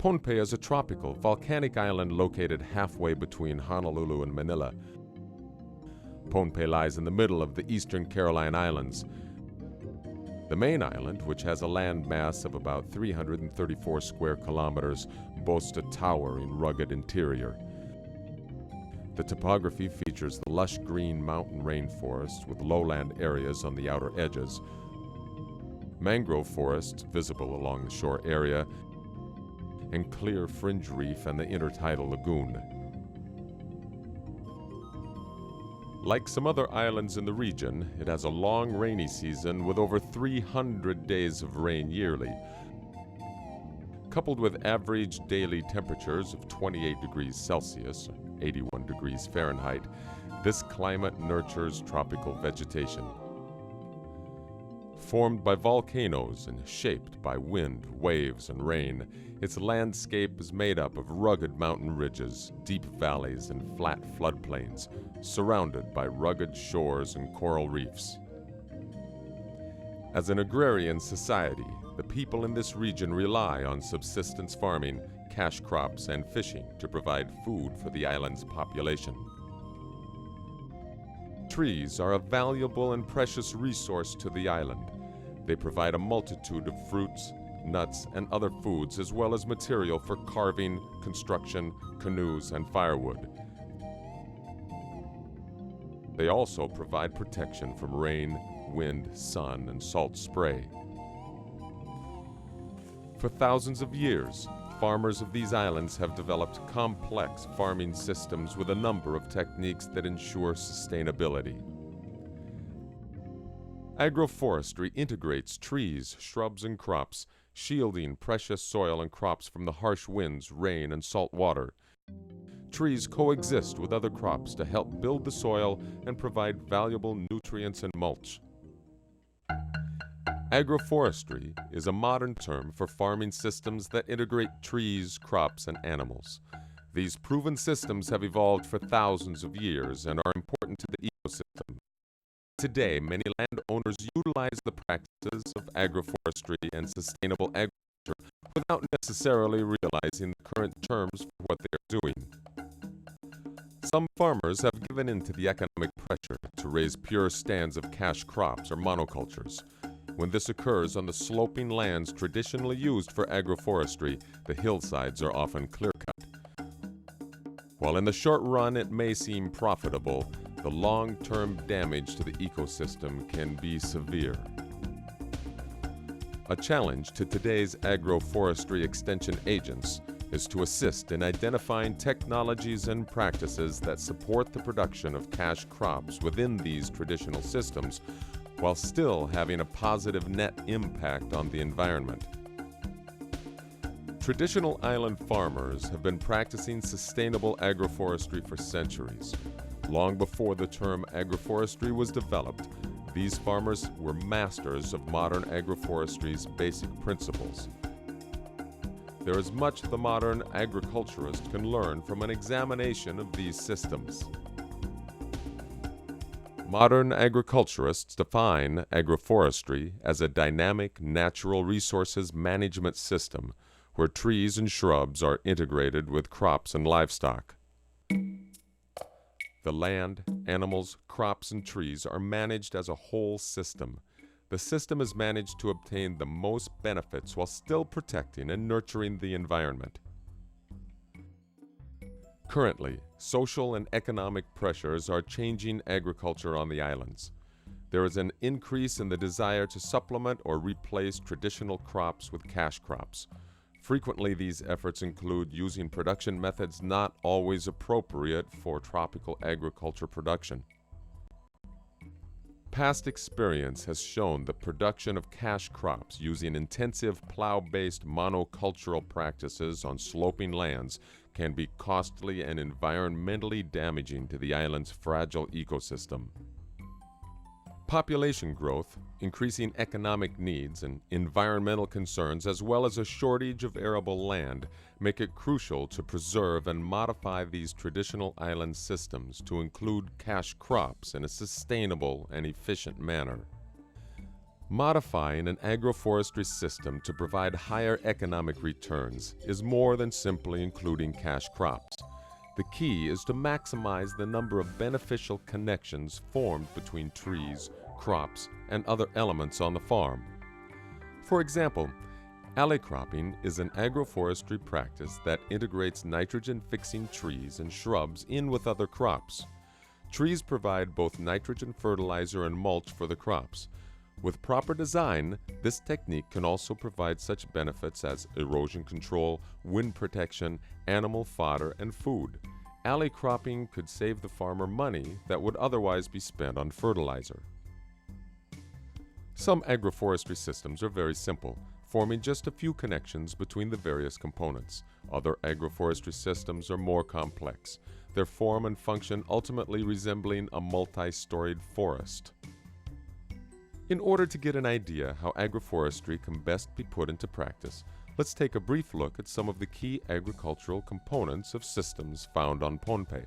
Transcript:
Pohnpei is a tropical, volcanic island located halfway between Honolulu and Manila. Pohnpei lies in the middle of the eastern Caroline Islands. The main island, which has a land mass of about 334 square kilometers, boasts a towering, rugged interior. The topography features the lush green mountain rainforest with lowland areas on the outer edges, mangrove forests visible along the shore area, and clear fringe reef and the intertidal lagoon. Like some other islands in the region, it has a long rainy season with over 300 days of rain yearly. Coupled with average daily temperatures of 28 degrees Celsius, 81 degrees Fahrenheit, this climate nurtures tropical vegetation. Formed by volcanoes and shaped by wind, waves, and rain, its landscape is made up of rugged mountain ridges, deep valleys, and flat floodplains, surrounded by rugged shores and coral reefs. As an agrarian society, the people in this region rely on subsistence farming, cash crops, and fishing to provide food for the island's population. Trees are a valuable and precious resource to the island. They provide a multitude of fruits, nuts, and other foods, as well as material for carving, construction, canoes, and firewood. They also provide protection from rain, wind, sun, and salt spray. For thousands of years, farmers of these islands have developed complex farming systems with a number of techniques that ensure sustainability. Agroforestry integrates trees, shrubs, and crops, shielding precious soil and crops from the harsh winds, rain, and salt water. Trees coexist with other crops to help build the soil and provide valuable nutrients and mulch. Agroforestry is a modern term for farming systems that integrate trees, crops, and animals. These proven systems have evolved for thousands of years and are important to the ecosystem. Today, many landowners utilize the practices of agroforestry and sustainable agriculture without necessarily realizing the current terms for what they are doing. Some farmers have given in to the economic pressure to raise pure stands of cash crops or monocultures. When this occurs on the sloping lands traditionally used for agroforestry, the hillsides are often clear-cut. While in the short run it may seem profitable, the long-term damage to the ecosystem can be severe. A challenge to today's agroforestry extension agents is to assist in identifying technologies and practices that support the production of cash crops within these traditional systems, while still having a positive net impact on the environment. Traditional island farmers have been practicing sustainable agroforestry for centuries. Long before the term agroforestry was developed, these farmers were masters of modern agroforestry's basic principles. There is much the modern agriculturist can learn from an examination of these systems. Modern agriculturists define agroforestry as a dynamic natural resources management system where trees and shrubs are integrated with crops and livestock. The land, animals, crops, and trees are managed as a whole system. The system is managed to obtain the most benefits while still protecting and nurturing the environment. Currently, social and economic pressures are changing agriculture on the islands. There is an increase in the desire to supplement or replace traditional crops with cash crops. Frequently, these efforts include using production methods not always appropriate for tropical agriculture production. Past experience has shown the production of cash crops using intensive plow-based monocultural practices on sloping lands can be costly and environmentally damaging to the island's fragile ecosystem. Population growth, increasing economic needs, and environmental concerns, as well as a shortage of arable land, make it crucial to preserve and modify these traditional island systems to include cash crops in a sustainable and efficient manner. Modifying an agroforestry system to provide higher economic returns is more than simply including cash crops. The key is to maximize the number of beneficial connections formed between trees, crops, and other elements on the farm. For example, alley cropping is an agroforestry practice that integrates nitrogen-fixing trees and shrubs in with other crops. Trees provide both nitrogen fertilizer and mulch for the crops. With proper design, this technique can also provide such benefits as erosion control, wind protection, animal fodder, and food. Alley cropping could save the farmer money that would otherwise be spent on fertilizer. Some agroforestry systems are very simple, forming just a few connections between the various components. Other agroforestry systems are more complex, their form and function ultimately resembling a multi-storied forest. In order to get an idea how agroforestry can best be put into practice, let's take a brief look at some of the key agricultural components of systems found on Pohnpei.